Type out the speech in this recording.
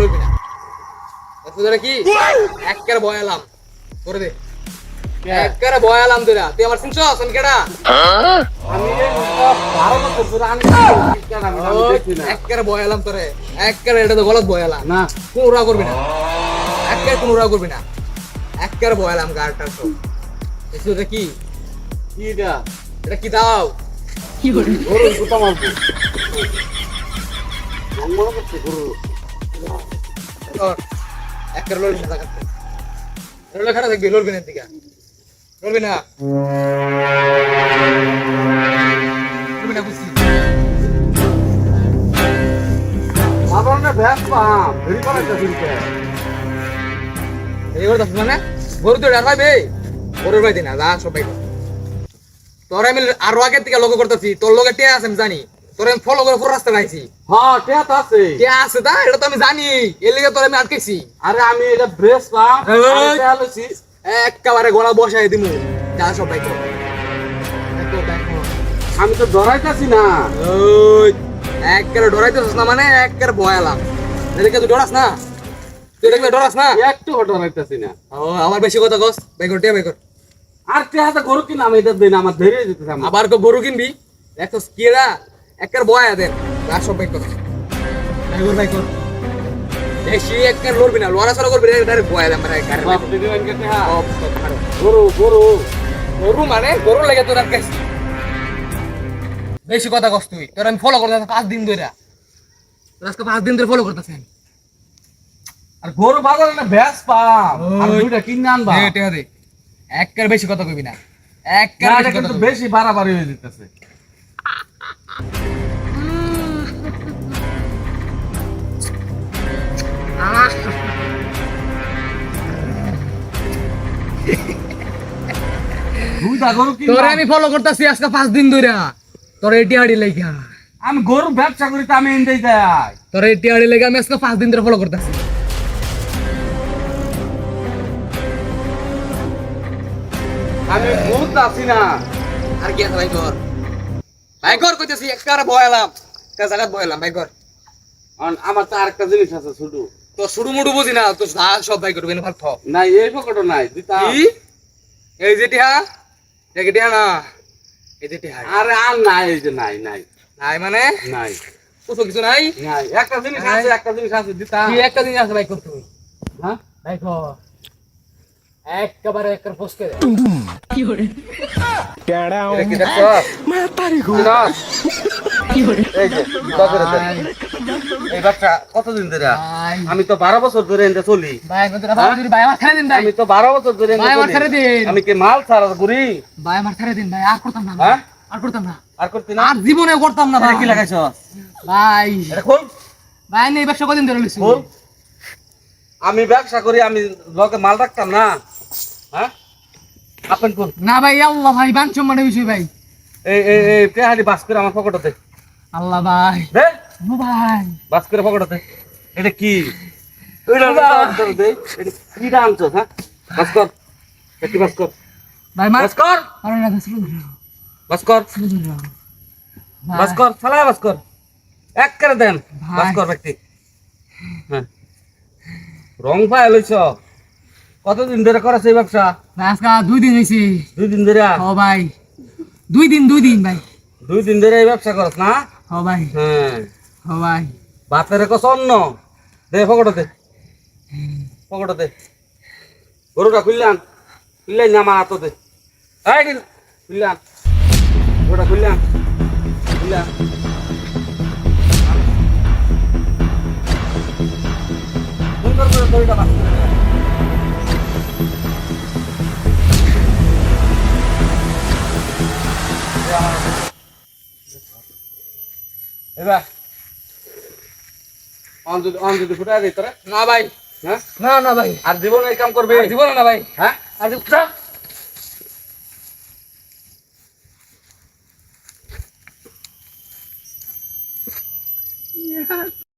লইবি না তোরা কি একবার বয়ালাম করে দে একবার বয়ালাম তোরা তুই আমার শুনছস আমি কেডা আমি এই 12 বছর ধরে আমি কেন আমি দেখি না একবার বয়ালাম তোরে একবার এটা তো গলত বয়ালাম না কোন উড়া করবি না একবার কোন উড়া করবি না একবার বয়ালাম গাড়টার সব এটা কি কিডা এটা কি দাও গরু কুতা মারবো মঙ্গল করতে গরু একবার লড়বি না লাগাতে লড়লে খারাপ থাকবি লড়বি না দিকে লড়বি না লড়বি না বুঝছি সাধারণে ভ্যাস পাম দেরি করাইতে দিনকে এই করে দাস মানে গরু তো ডার ভাই গরুর ভাই দিনা যা সব ভাই তোর আমি আরো আগে থেকে লক্ষ্য করতেছি তোর লগে টিয়া আছে আমি জানি তোর আমি ফলো করে পুরো রাস্তা পাইছি হ্যাঁ টেট আছে টিয়া আছে তা এটা তো আমি জানি এর লিগে তোর আমি আটকেছি আরে আমি এটা ব্রেস পাম এই। চালাইছি একেবারে গলা বসাই দিমু যা সব ভাই কর আমি তো ডরাইতাছি না ওই একবারে ডরাইতেছিস না মানে একবারে বয়ালাম এদিকে তুই ডরাস না তুই দেখলে ডরাস না একটু ডরাইতাছি না ও আমার বেশি কথা কস ভাই কর টিয়া ভাই কর আর টেহাতে গরু কিনা আমি এটা দিন আমার ধরে যেতেছে আমার আবার গরু কিনবি দেখো কিরা একবার বয়া দেন যা সব ভাই কর ভাই কর বেশি একবার লড়বি না লড়াচড়া করবি না ডাইরেক্ট বয়া দেন মানে গাড়ি বাপ দিদি আনকে টেহা সব সব মারো। গরু গরু গরু মানে গরু লেগে তোর আটকাইছি বেশি কথা কস তুই তোর আমি ফলো করতে 5 দিন ধরে তোর আজকে 5 দিন ধরে ফলো করতেছি আমি আর গরু বাজার না ভ্যাস পাম আর ওই। দুইটা কিনে আনবা দে টেহা দে একবার বেশি কথা কইবি না না একবার এটা বেশি কথা কিন্তু কইবি না। বেশি বাড়াবাড়ি হয়ে যেতেছে দুইটা গরু কিনবা তোরে আমি ফলো করতেছি আজকে 5 দিন ধরে তোর এটি হাড়ি লাগা আমি গরু ব্যবসা করি তো আমি এন্ডাই যাই তোর এটি হাড়ি লাগা আমি আজকে 5 দিন ধরে ফলো করতেছি আমি বহুত আছি না আর কি আছে ভাই কর কইতেছি একবারে বয়ালাম কা জায়গা বয়ালাম ভাই কর আমার তো আরেকটা জিনিস আছে শুধু তো শুরু মুড়ু বুঝি না তো সব ভাই করবেন ভাগ থ নাই এই পকেটও নাই দিতা কি এই যেটি হা যেটি হা না এই যেটি হা আরে আর নাই এই যে নাই নাই নাই মানে নাই কিছু কিছু নাই নাই একটা জিনিস নাই। আছে একটা জিনিস আছে দিতা কি একটা দিন আছে ভাই কর তুই হ্যাঁ ভাই কর একবারে একবার পোস্ট করে এটা কি দেখছো জিনাস এই যে বাজারে দেন। এই ব্যবসা কতদিন ধরে ভাই আমি তো 12 বছর ধরে এন্ডে চলি ভাই কত ভাই আমার ছেড়ে দিন ভাই আমি তো 12 বছর ধরে এন্ডে ভাই, আমার চলি। ছেড়ে দিন। আমি কি মাল ছাড়া ঘুরি ভাই আমার ছেড়ে দিন ভাই আর করতাম না হ্যাঁ? আর করতাম না আর করতি না আর জীবনে করতাম না ভাই এটা কি লাগাইছ ভাই এটা খোল ভাই নেই ব্যবসা কদিন ধরে লইছি খোল আমি ব্যবসা করি আমি লগে মাল রাখতাম না হ্যাঁ আপন কোন না ভাই আল্লাহ ভাই বাঞ্চম মানে বিষয় ভাই এই পেহালি বাস করে আমার পকেটে আল্লাহ ভাই দে ও ভাই বাস করে পকেটে এটা কি দে এটা কিটা আনছো হ্যাঁ বাস কর একটি বাস কর ভাই মা বাস কর আরে না শুরু বাস কর বাস কর চালা বাস কর এক করে দেন ভাই। বাস কর ব্যক্তি হ্যাঁ রং পায় লইছ কতদিন ধরে করেছে এই ব্যবসা ভাই আজকে 2 দিন হইছে 2 দিন ধরে ও ভাই 2 দিন ভাই 2 দিন ধরে এই ব্যবসা করছ না ও ভাই হ্যাঁ ও ভাই বাপের কস অন্য দে পকেটে দে গরুটা খুললাম না আমার হাত দে এই খুললাম গরুটা খুললাম সুন্দর করে গরুটা বাস করে দে। এবার অন যদি ফুটাই দিই তোরা না ভাই হ্যাঁ না না ভাই আর জীবনে এই কাম করবে আর জীবনে না ভাই হ্যাঁ আর ফুটা